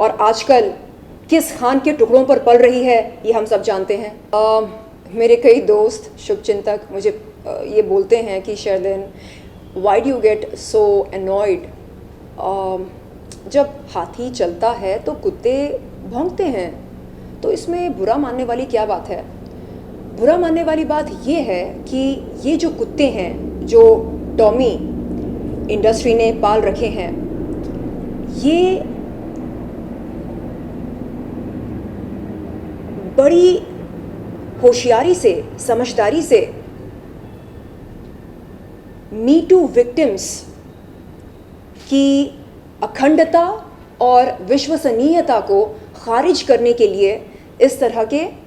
और आजकल किस खान के टुकड़ों पर पल रही है ये हम सब जानते हैं। मेरे कई दोस्त शुभचिंतक मुझे ये बोलते हैं कि Sherlyn, why do you get so annoyed, जब हाथी चलता है तो कुत्ते भौंकते हैं, तो इसमें बुरा मानने वाली क्या बात है। बुरा मानने वाली बात ये है कि ये जो कुत्ते हैं जो टॉमी इंडस्ट्री ने पाल रखे हैं, ये बड़ी होशियारी से, समझदारी से मी टू विक्टिम्स की अखंडता और विश्वसनीयता को खारिज करने के लिए इस तरह के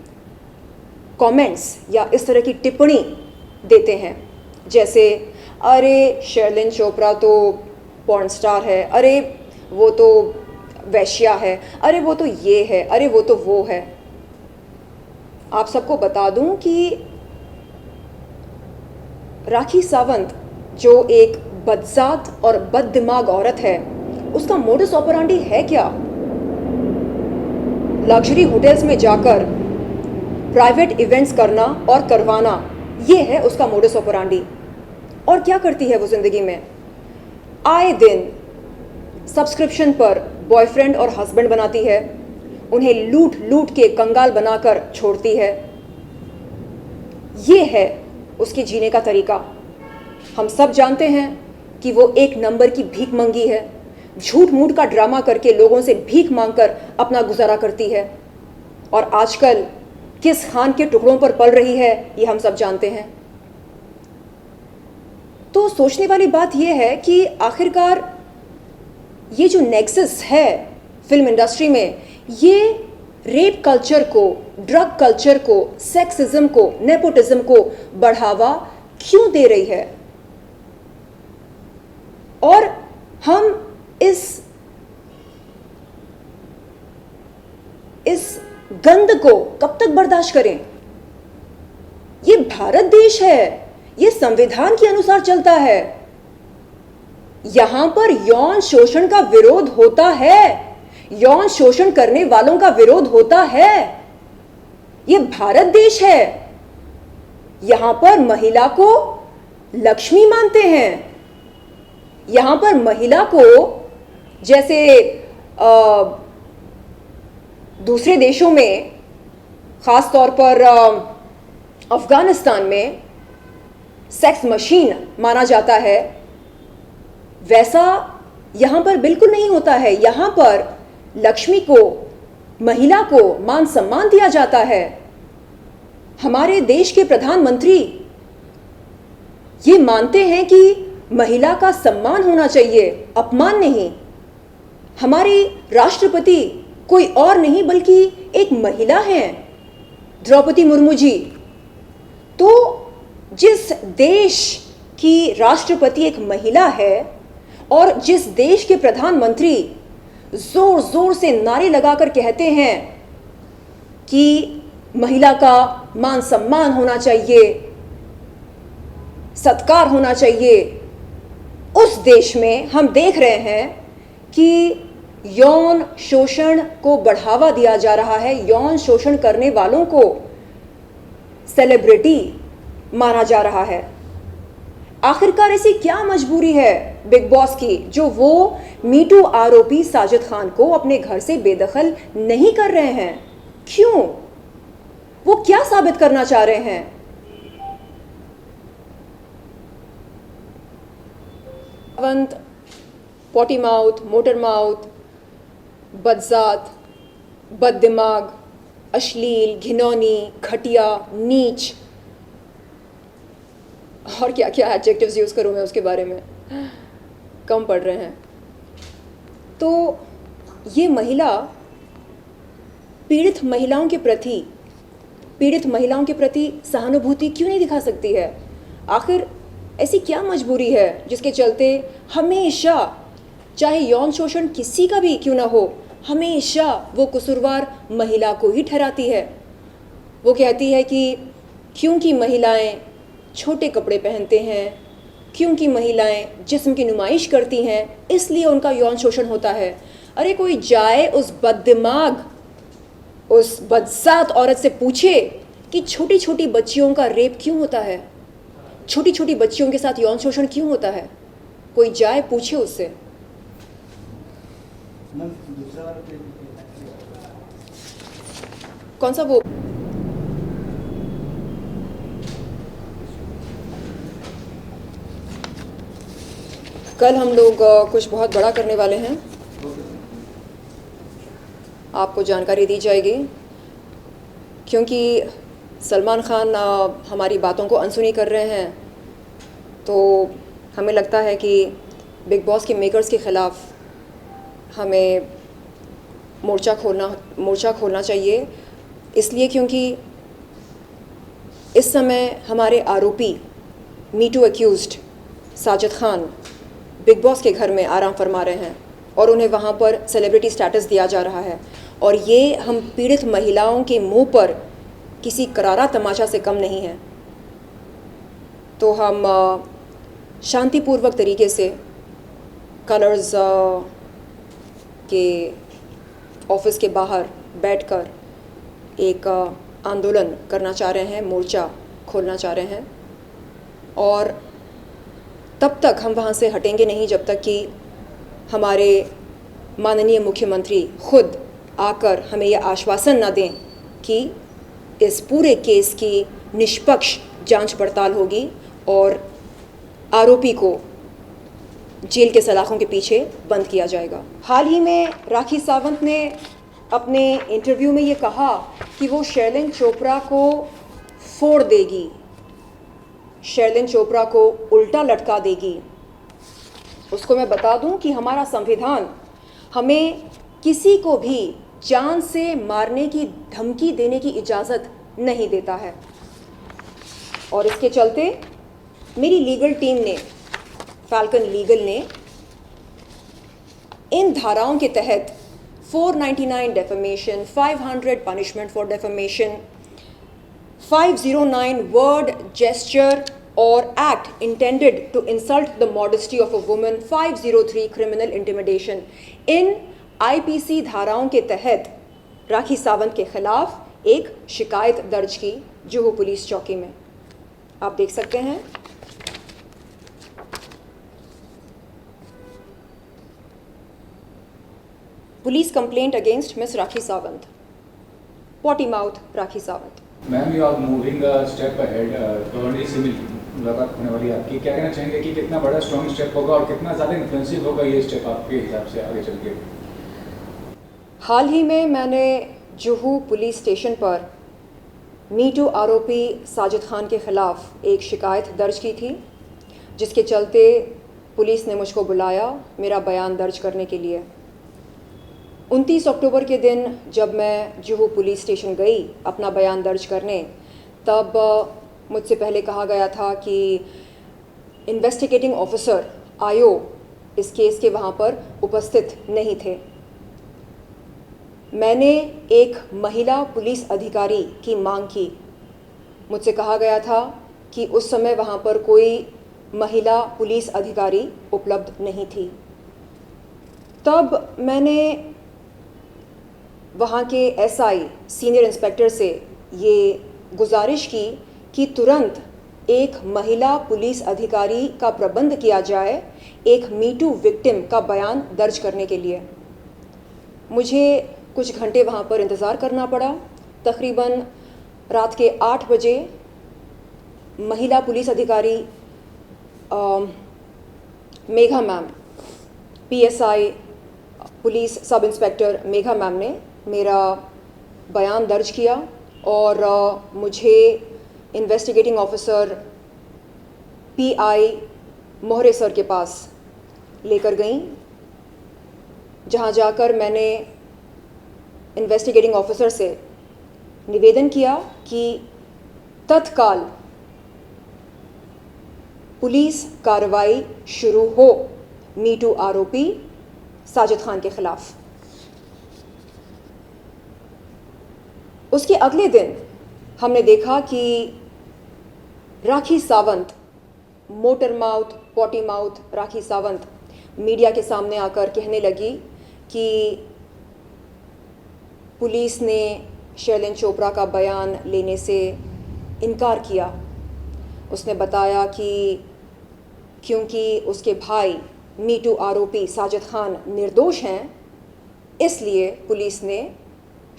कमेंट्स या इस तरह की टिप्पणी देते हैं, जैसे अरे शर्लिन चोपड़ा तो पॉर्न स्टार है, अरे वो तो वैश्या है, अरे वो तो ये है, अरे वो तो वो है। आप सबको बता दूं कि राखी सावंत जो एक बदजात और बददिमाग औरत है, उसका मोडस ऑपरेंडी है क्या? लग्जरी होटल्स में जाकर प्राइवेट इवेंट्स करना और करवाना, ये है उसका मोडस ऑपरेंडी। और क्या करती है वो ज़िंदगी में? आए दिन सब्सक्रिप्शन पर बॉयफ्रेंड और हस्बैंड बनाती है, उन्हें लूट लूट के कंगाल बनाकर छोड़ती है। ये है उसके जीने का तरीका। हम सब जानते हैं कि वो एक नंबर की भीख मंगी है, झूठ मूठ का ड्रामा करके लोगों से भीख मांगकर अपना गुजारा करती है, और आजकल किस खान के टुकड़ों पर पल रही है ये हम सब जानते हैं। तो सोचने वाली बात यह है कि आखिरकार ये जो नेक्सस है फिल्म इंडस्ट्री में, ये रेप कल्चर को, ड्रग कल्चर को, सेक्सिज्म को, नेपोटिज्म को बढ़ावा क्यों दे रही है? और हम इस गंद को कब तक बर्दाश्त करें? ये भारत देश है, ये संविधान के अनुसार चलता है। यहां पर यौन शोषण का विरोध होता है, यौन शोषण करने वालों का विरोध होता है। ये भारत देश है, यहां पर महिला को लक्ष्मी मानते हैं। यहां पर महिला को, जैसे दूसरे देशों में, खास तौर पर अफगानिस्तान में सेक्स मशीन माना जाता है, वैसा यहां पर बिल्कुल नहीं होता है। यहां पर लक्ष्मी को, महिला को मान सम्मान दिया जाता है। हमारे देश के प्रधानमंत्री ये मानते हैं कि महिला का सम्मान होना चाहिए, अपमान नहीं। हमारी राष्ट्रपति कोई और नहीं बल्कि एक महिला हैं, द्रौपदी मुर्मू जी। तो जिस देश की राष्ट्रपति एक महिला है और जिस देश के प्रधानमंत्री जोर जोर से नारे लगाकर कहते हैं कि महिला का मान सम्मान होना चाहिए, सत्कार होना चाहिए, उस देश में हम देख रहे हैं कि यौन शोषण को बढ़ावा दिया जा रहा है। यौन शोषण करने वालों को सेलिब्रिटी माना जा रहा है। आखिरकार ऐसी क्या मजबूरी है बिग बॉस की जो वो मीटू आरोपी साजिद खान को अपने घर से बेदखल नहीं कर रहे हैं? क्यों? वो क्या साबित करना चाह रहे हैं? Sawant potty mouth, motor mouth, बदजात, बददिमाग, अश्लील, घिनौनी, घटिया, नीच, और क्या क्या एडजेक्टिव्स यूज़ करूँ मैं उसके बारे में, कम पड़ रहे हैं। तो ये महिला पीड़ित महिलाओं के प्रति सहानुभूति क्यों नहीं दिखा सकती है? आखिर ऐसी क्या मजबूरी है जिसके चलते हमेशा, चाहे यौन शोषण किसी का भी क्यों ना हो, हमेशा वो कसूरवार महिला को ही ठहराती है? वो कहती है कि क्योंकि महिलाएं छोटे कपड़े पहनते हैं, क्योंकि महिलाएं जिस्म की नुमाइश करती हैं, इसलिए उनका यौन शोषण होता है। अरे कोई जाए उस बददिमाग, उस बदसात औरत से पूछे कि छोटी छोटी बच्चियों का रेप क्यों होता है, छोटी छोटी बच्चियों के साथ यौन शोषण क्यों होता है। कोई जाए पूछे उससे। कौन सा वो कल हम लोग कुछ बहुत बड़ा करने वाले हैं, आपको जानकारी दी जाएगी, क्योंकि सलमान खान हमारी बातों को अनसुनी कर रहे हैं। तो हमें लगता है कि बिग बॉस के मेकर्स के ख़िलाफ़ हमें मोर्चा खोलना चाहिए, इसलिए क्योंकि इस समय हमारे आरोपी me too accused Sajid Khan Bigg Boss के घर में आराम फरमा रहे हैं और उन्हें वहाँ पर सेलिब्रिटी स्टेटस दिया जा रहा है, और ये हम पीड़ित महिलाओं के मुंह पर किसी करारा तमाशा से कम नहीं है। तो हम शांतिपूर्वक तरीके से कलर्स के ऑफिस के बाहर बैठकर एक आंदोलन करना चाह रहे हैं, मोर्चा खोलना चाह रहे हैं, और तब तक हम वहाँ से हटेंगे नहीं जब तक कि हमारे माननीय मुख्यमंत्री खुद आकर हमें यह आश्वासन ना दें कि इस पूरे केस की निष्पक्ष जांच पड़ताल होगी और आरोपी को जेल के सलाखों के पीछे बंद किया जाएगा। हाल ही में राखी सावंत ने अपने इंटरव्यू में ये कहा कि वो शर्लिन चोपड़ा को फोड़ देगी, शर्लिन चोपड़ा को उल्टा लटका देगी। उसको मैं बता दूं कि हमारा संविधान हमें किसी को भी जान से मारने की धमकी देने की इजाज़त नहीं देता है, और इसके चलते मेरी लीगल टीम ने, फैल्कन लीगल ने, इन धाराओं के तहत 499 defamation, 500 punishment for defamation, 509 word gesture और act intended to insult the modesty of a woman, 503 criminal intimidation, इन आईपीसी धाराओं के तहत राखी सावंत के खिलाफ एक शिकायत दर्ज की जुहू पुलिस चौकी में। आप देख सकते हैं। Police complaint against miss Rakhi Sawant, potty mouth Rakhi Sawant. Ma'am, you are moving a step ahead, गवर्नरी से मुलाकात होने वाली है आपकी, क्या कहना चाहेंगे कि कितना बड़ा स्ट्रॉन्ग स्टेप होगा और कितना ज़्यादा इन्फ्लुएंसिव होगा ये स्टेप आपके हिसाब से आगे चल के? हाल ही में मैंने जुहू पुलिस स्टेशन पर मी टू आरोपी साजिद खान के ख़िलाफ़ एक शिकायत दर्ज की थी, जिसके चलते पुलिस ने मुझको बुलाया मेरा बयान दर्ज करने के लिए। 29 अक्टूबर के दिन जब मैं जुहू पुलिस स्टेशन गई अपना बयान दर्ज करने, तब मुझसे पहले कहा गया था कि इन्वेस्टिगेटिंग ऑफिसर आयो इस केस के वहाँ पर उपस्थित नहीं थे। मैंने एक महिला पुलिस अधिकारी की मांग की। मुझसे कहा गया था कि उस समय वहाँ पर कोई महिला पुलिस अधिकारी उपलब्ध नहीं थी। तब मैंने वहाँ के एसआई सीनियर इंस्पेक्टर से ये गुजारिश की कि तुरंत एक महिला पुलिस अधिकारी का प्रबंध किया जाए एक मीटू विक्टिम का बयान दर्ज करने के लिए। मुझे कुछ घंटे वहाँ पर इंतज़ार करना पड़ा। तकरीबन रात के 8 बजे महिला पुलिस अधिकारी Megha ma'am, PSI police sub inspector Megha ma'am ने मेरा बयान दर्ज किया और मुझे इन्वेस्टिगेटिंग ऑफिसर पीआई मोहरे सर के पास लेकर गई, जहां जाकर मैंने इन्वेस्टिगेटिंग ऑफिसर से निवेदन किया कि तत्काल पुलिस कार्रवाई शुरू हो मीटू आरोपी साजिद खान के खिलाफ। उसके अगले दिन हमने देखा कि Rakhi Sawant, motor mouth, potty mouth Rakhi Sawant media के सामने आकर कहने लगी कि पुलिस ने शर्लिन चोपड़ा का बयान लेने से इनकार किया। उसने बताया कि क्योंकि उसके भाई मीटू आरोपी साजिद खान निर्दोष हैं, इसलिए पुलिस ने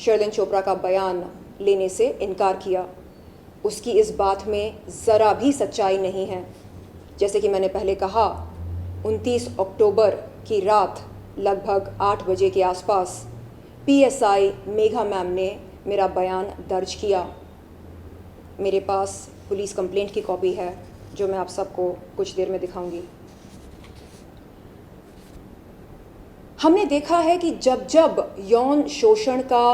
शर्लिन चोपड़ा का बयान लेने से इनकार किया। उसकी इस बात में ज़रा भी सच्चाई नहीं है। जैसे कि मैंने पहले कहा, 29 अक्टूबर की रात लगभग 8 बजे के आसपास पीएसआई मेघा मैम ने मेरा बयान दर्ज किया। मेरे पास पुलिस कंप्लेंट की कॉपी है जो मैं आप सबको कुछ देर में दिखाऊंगी। हमने देखा है कि जब जब यौन शोषण का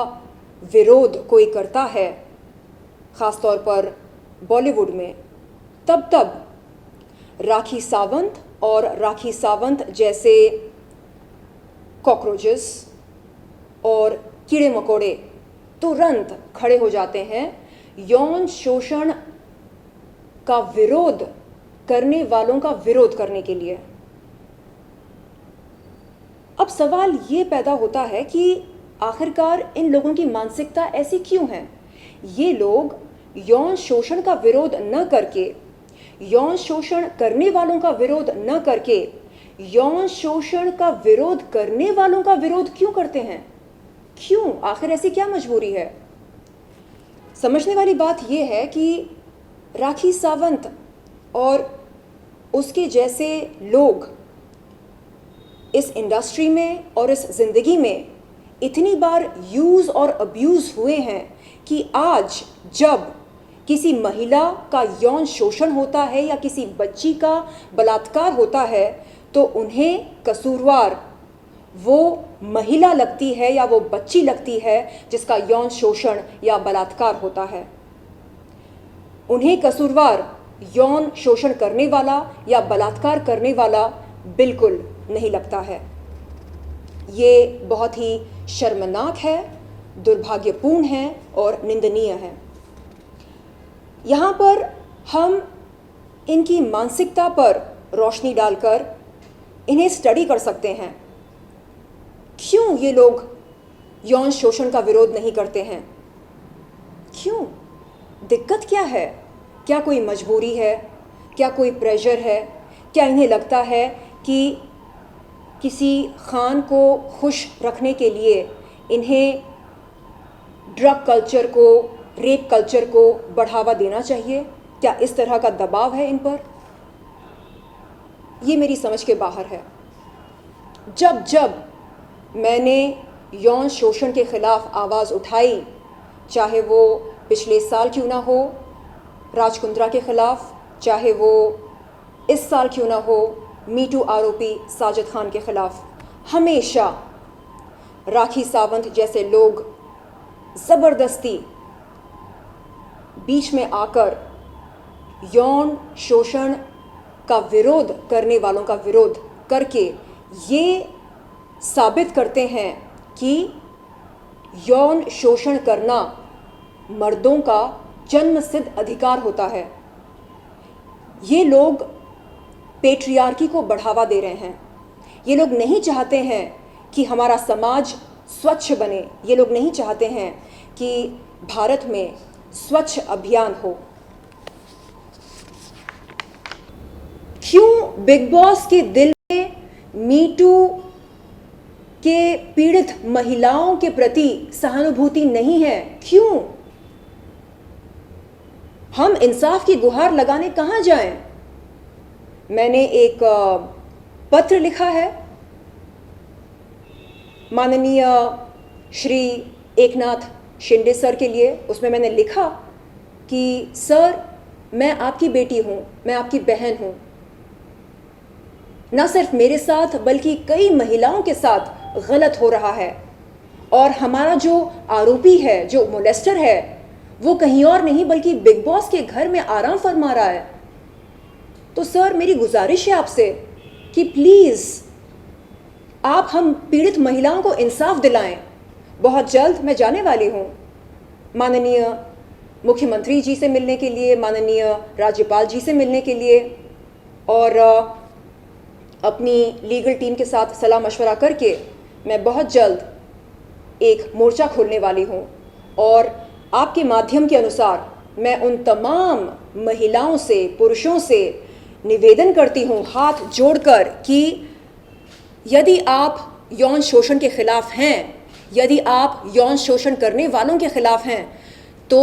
विरोध कोई करता है, ख़ास तौर पर बॉलीवुड में, तब तब राखी सावंत और राखी सावंत जैसे कॉकरोचेस और कीड़े मकोड़े तुरंत खड़े हो जाते हैं यौन शोषण का विरोध करने वालों का विरोध करने के लिए। अब सवाल ये पैदा होता है कि आखिरकार इन लोगों की मानसिकता ऐसी क्यों है? ये लोग यौन शोषण का विरोध न करके, यौन शोषण करने वालों का विरोध न करके, यौन शोषण का विरोध करने वालों का विरोध क्यों करते हैं? क्यों? आखिर ऐसी क्या मजबूरी है? समझने वाली बात यह है कि राखी सावंत और उसके जैसे लोग इस इंडस्ट्री में और इस ज़िंदगी में इतनी बार यूज़ और अब्यूज़ हुए हैं कि आज जब किसी महिला का यौन शोषण होता है या किसी बच्ची का बलात्कार होता है तो उन्हें कसूरवार वो महिला लगती है या वो बच्ची लगती है जिसका यौन शोषण या बलात्कार होता है। उन्हें कसूरवार यौन शोषण करने वाला या बलात्कार करने वाला बिल्कुल नहीं लगता है। ये बहुत ही शर्मनाक है, दुर्भाग्यपूर्ण है और निंदनीय है। यहाँ पर हम इनकी मानसिकता पर रोशनी डालकर इन्हें स्टडी कर सकते हैं। क्यों ये लोग यौन शोषण का विरोध नहीं करते हैं? क्यों? दिक्कत क्या है? क्या कोई मजबूरी है? क्या कोई प्रेशर है? क्या इन्हें लगता है कि किसी खान को खुश रखने के लिए इन्हें ड्रग कल्चर को, रेप कल्चर को बढ़ावा देना चाहिए? क्या इस तरह का दबाव है इन पर? ये मेरी समझ के बाहर है। जब जब मैंने यौन शोषण के ख़िलाफ़ आवाज़ उठाई, चाहे वो पिछले साल क्यों ना हो राज कुंद्रा के ख़िलाफ़, चाहे वो इस साल क्यों ना हो मीटू आरोपी साजिद खान के ख़िलाफ़, हमेशा राखी सावंत जैसे लोग ज़बरदस्ती बीच में आकर यौन शोषण का विरोध करने वालों का विरोध करके ये साबित करते हैं कि यौन शोषण करना मर्दों का जन्मसिद्ध अधिकार होता है। ये लोग पेट्रियार्की को बढ़ावा दे रहे हैं। ये लोग नहीं चाहते हैं कि हमारा समाज स्वच्छ बने। ये लोग नहीं चाहते हैं कि भारत में स्वच्छ अभियान हो। क्यों बिग बॉस के दिल में मीटू के पीड़ित महिलाओं के प्रति सहानुभूति नहीं है? क्यों? हम इंसाफ की गुहार लगाने कहाँ जाएं? मैंने एक पत्र लिखा है माननीय श्री एकनाथ शिंदे सर के लिए। उसमें मैंने लिखा कि सर, मैं आपकी बेटी हूँ, मैं आपकी बहन हूँ। न सिर्फ मेरे साथ बल्कि कई महिलाओं के साथ गलत हो रहा है और हमारा जो आरोपी है, जो मोलेस्टर है, वो कहीं और नहीं बल्कि बिग बॉस के घर में आराम फरमा रहा है। तो सर, मेरी गुजारिश है आपसे कि प्लीज़ आप हम पीड़ित महिलाओं को इंसाफ दिलाएं। बहुत जल्द मैं जाने वाली हूँ माननीय मुख्यमंत्री जी से मिलने के लिए, माननीय राज्यपाल जी से मिलने के लिए, और अपनी लीगल टीम के साथ सलाह मशवरा करके मैं बहुत जल्द एक मोर्चा खोलने वाली हूँ और आपके माध्यम के अनुसार मैं उन तमाम महिलाओं से, पुरुषों से निवेदन करती हूँ हाथ जोड़कर कि यदि आप यौन शोषण के खिलाफ हैं, यदि आप यौन शोषण करने वालों के खिलाफ हैं, तो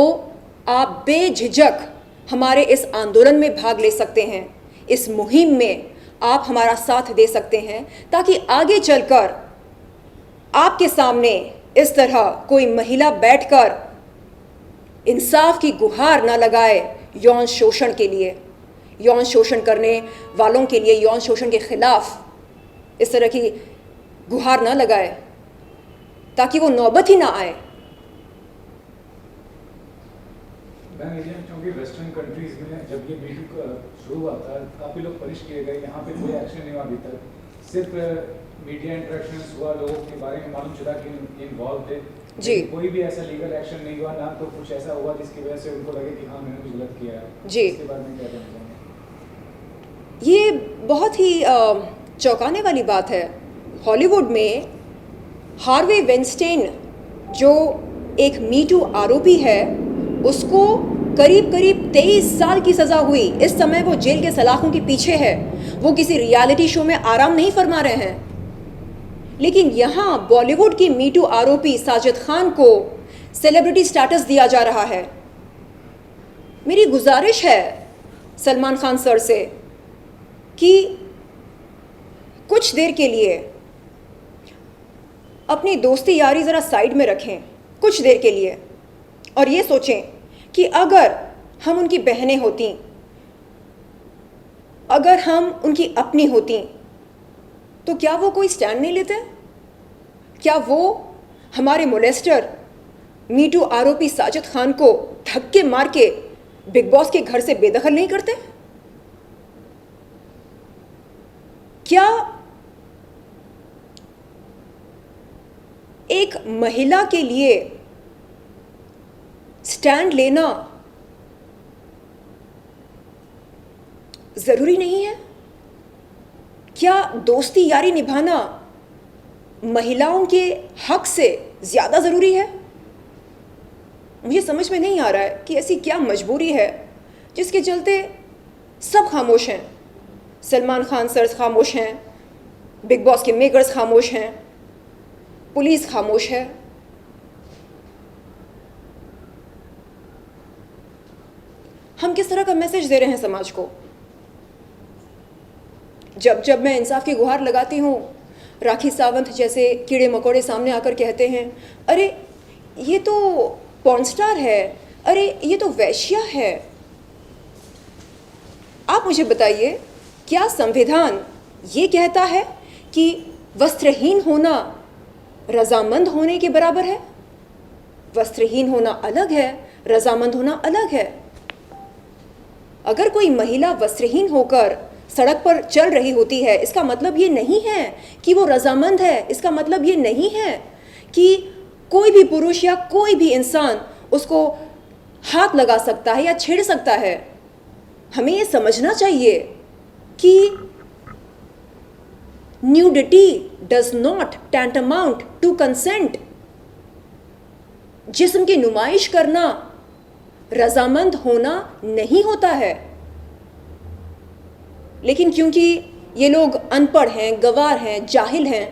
आप बेझिझक हमारे इस आंदोलन में भाग ले सकते हैं। इस मुहिम में आप हमारा साथ दे सकते हैं ताकि आगे चलकर आपके सामने इस तरह कोई महिला बैठकर इंसाफ की गुहार ना लगाए यौन शोषण के लिए, यौन शोषण करने वालों के लिए, यौन शोषण के खिलाफ इस तरह की गुहार ना लगाए ताकि वो नौबत ही ना आए। क्योंकि वेस्टर्न कंट्रीज में जब ये मीटू का शुरू हुआ था, काफ़ी लोग पनिश किए गए, यहाँ पे कोई एक्शन नहीं हुआ अभी तक। सिर्फ मीडिया इंटरेक्शंस हुआ, लोगों के बारे में मालूम चला कि इन्वॉल्व थे जी। कोई भी ऐसा लीगल एक्शन नहीं हुआ, ना तो कुछ ऐसा हुआ जिसकी वजह से उनको लगे कि हाँ मैंने कुछ गलत किया है। जी। इसके बारे में क्या कहना चाहेंगे? ये बहुत ही चौंकाने वाली बात है। हॉलीवुड में हार्वे वेनस्टेन जो एक मीटू आरोपी है, उसको करीब 23 साल की सज़ा हुई। इस समय वो जेल के सलाखों के पीछे है, वो किसी रियलिटी शो में आराम नहीं फरमा रहे हैं। लेकिन यहाँ बॉलीवुड की मीटू आरोपी साजिद खान को सेलिब्रिटी स्टेटस दिया जा रहा है। मेरी गुजारिश है सलमान खान सर से कि कुछ देर के लिए अपनी दोस्ती यारी ज़रा साइड में रखें, कुछ देर के लिए, और ये सोचें कि अगर हम उनकी बहनें होती, अगर हम उनकी अपनी होती, तो क्या वो कोई स्टैंड नहीं लेते? क्या वो हमारे मोलेस्टर मीटू आरोपी साजिद खान को धक्के मार के बिग बॉस के घर से बेदखल नहीं करते? क्या एक महिला के लिए स्टैंड लेना जरूरी नहीं है? क्या दोस्ती यारी निभाना महिलाओं के हक से ज्यादा जरूरी है? मुझे समझ में नहीं आ रहा है कि ऐसी क्या मजबूरी है जिसके चलते सब खामोश हैं। सलमान खान सर खामोश हैं, बिग बॉस के मेकर्स खामोश हैं, पुलिस खामोश है। हम किस तरह का मैसेज दे रहे हैं समाज को? जब जब मैं इंसाफ की गुहार लगाती हूँ, राखी सावंत जैसे कीड़े मकोड़े सामने आकर कहते हैं, अरे ये तो पॉर्न स्टार है, अरे ये तो वैश्या है। आप मुझे बताइए, क्या संविधान ये कहता है कि वस्त्रहीन होना रजामंद होने के बराबर है? वस्त्रहीन होना अलग है, रजामंद होना अलग है। अगर कोई महिला वस्त्रहीन होकर सड़क पर चल रही होती है, इसका मतलब ये नहीं है कि वो रजामंद है। इसका मतलब ये नहीं है कि कोई भी पुरुष या कोई भी इंसान उसको हाथ लगा सकता है या छेड़ सकता है। हमें ये समझना चाहिए कि nudity does not tantamount to consent. जिस्म की नुमाइश करना रजामंद होना नहीं होता है। लेकिन क्योंकि ये लोग अनपढ़ हैं, गंवार हैं, जाहिल हैं,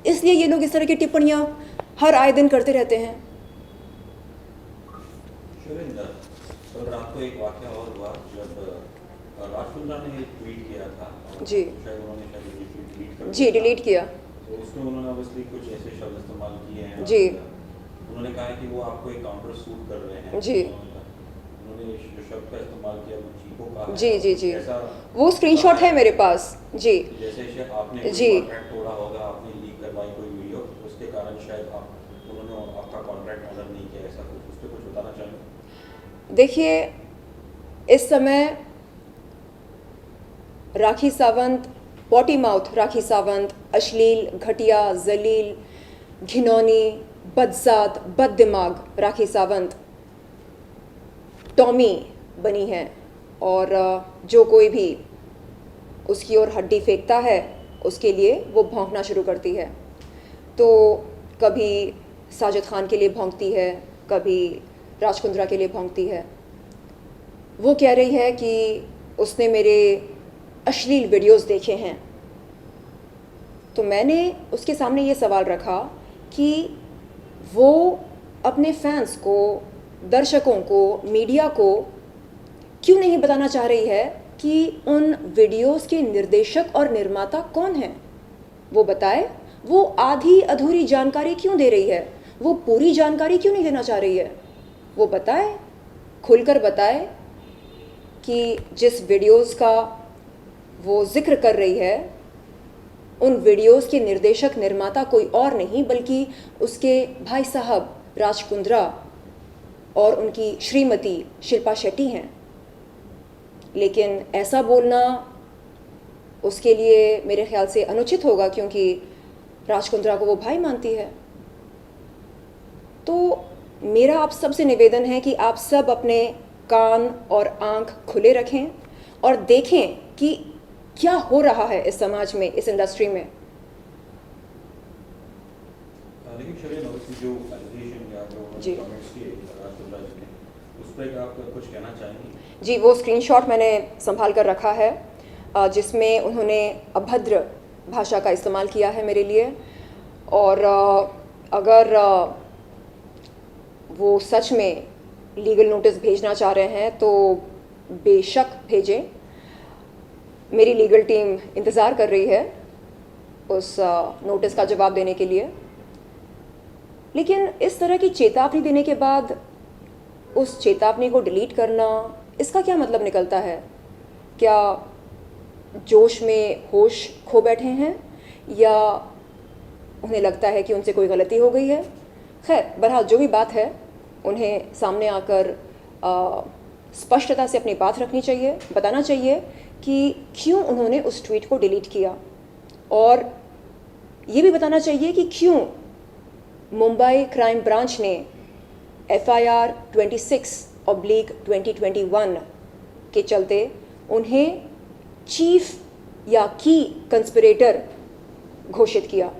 इसलिए ये लोग इस तरह की टिप्पणियां हर आए दिन करते रहते हैं। तो रात को एक वाकया और हुआ जब राजकुंद्रा ने एक ट्वीट किया था। जी। शायद उन्होंने डिलीट कर जी, डिलीट किया। तो उसमें उन्होंने ऑब्वियसली कुछ ऐसे शब्द इस्तेमाल किए हैं। जी। उन्होंने कहा है कि वो आपको एक काउंटर सूट कर रहे हैं। जी। उन्होंने जो शब्द का इस्तेमाल किया वो चीको कहा। जी जी जी, ऐसा वो स्क्रीनशॉट है मेरे पास। जी जैसे आपने जी। कॉन्ट्रैक्ट तोड़ा होगा, आपने लीक करवाई कोई वीडियो, उसके कारण शायद उन्होंने आपका कॉन्ट्रैक्ट ऑनर नहीं किया, ऐसा कुछ उस पर कुछ बताना चाहेंगे? देखिए, इस समय राखी सावंत, पॉटी माउथ राखी सावंत, अश्लील, घटिया, जलील, घिनौनी, बदजात, बददिमाग राखी सावंत टॉमी बनी है और जो कोई भी उसकी ओर हड्डी फेंकता है उसके लिए वो भौंकना शुरू करती है। तो कभी साजिद खान के लिए भौंकती है, कभी राज कुंद्रा के लिए भौंकती है। वो कह रही है कि उसने मेरे अश्लील वीडियोस देखे हैं। तो मैंने उसके सामने ये सवाल रखा कि वो अपने फैंस को, दर्शकों को, मीडिया को क्यों नहीं बताना चाह रही है कि उन वीडियोस के निर्देशक और निर्माता कौन हैं। वो बताए। वो आधी अधूरी जानकारी क्यों दे रही है, वो पूरी जानकारी क्यों नहीं देना चाह रही है। वो बताए, खुलकर बताए कि जिस वीडियोस का वो जिक्र कर रही है उन वीडियोस के निर्देशक निर्माता कोई और नहीं बल्कि उसके भाई साहब राज कुंद्रा और उनकी श्रीमती शिल्पा शेट्टी हैं। लेकिन ऐसा बोलना उसके लिए मेरे ख्याल से अनुचित होगा, क्योंकि राज कुंद्रा को वो भाई मानती है। तो मेरा आप सबसे निवेदन है कि आप सब अपने कान और आंख खुले रखें और देखें कि क्या हो रहा है इस समाज में, इस इंडस्ट्री में। लेकिन शरीन जो एलिगेशन या जो जी। कमेंट्स किए राज कुंद्रा जी ने, उस पर आप कुछ कहना चाहेंगे? जी, वो स्क्रीनशॉट मैंने संभाल कर रखा है जिसमें उन्होंने अभद्र भाषा का इस्तेमाल किया है मेरे लिए। और अगर वो सच में लीगल नोटिस भेजना चाह रहे हैं तो बेशक भेजें। मेरी लीगल टीम इंतज़ार कर रही है उस नोटिस का जवाब देने के लिए। लेकिन इस तरह की चेतावनी देने के बाद उस चेतावनी को डिलीट करना, इसका क्या मतलब निकलता है? क्या जोश में होश खो बैठे हैं या उन्हें लगता है कि उनसे कोई गलती हो गई है? खैर, बहरहाल जो भी बात है उन्हें सामने आकर स्पष्टता से अपनी बात रखनी चाहिए, बताना चाहिए कि क्यों उन्होंने उस ट्वीट को डिलीट किया, और ये भी बताना चाहिए कि क्यों मुंबई क्राइम ब्रांच ने FIR 26/2021 के चलते उन्हें चीफ या की कंस्पिरेटर घोषित किया।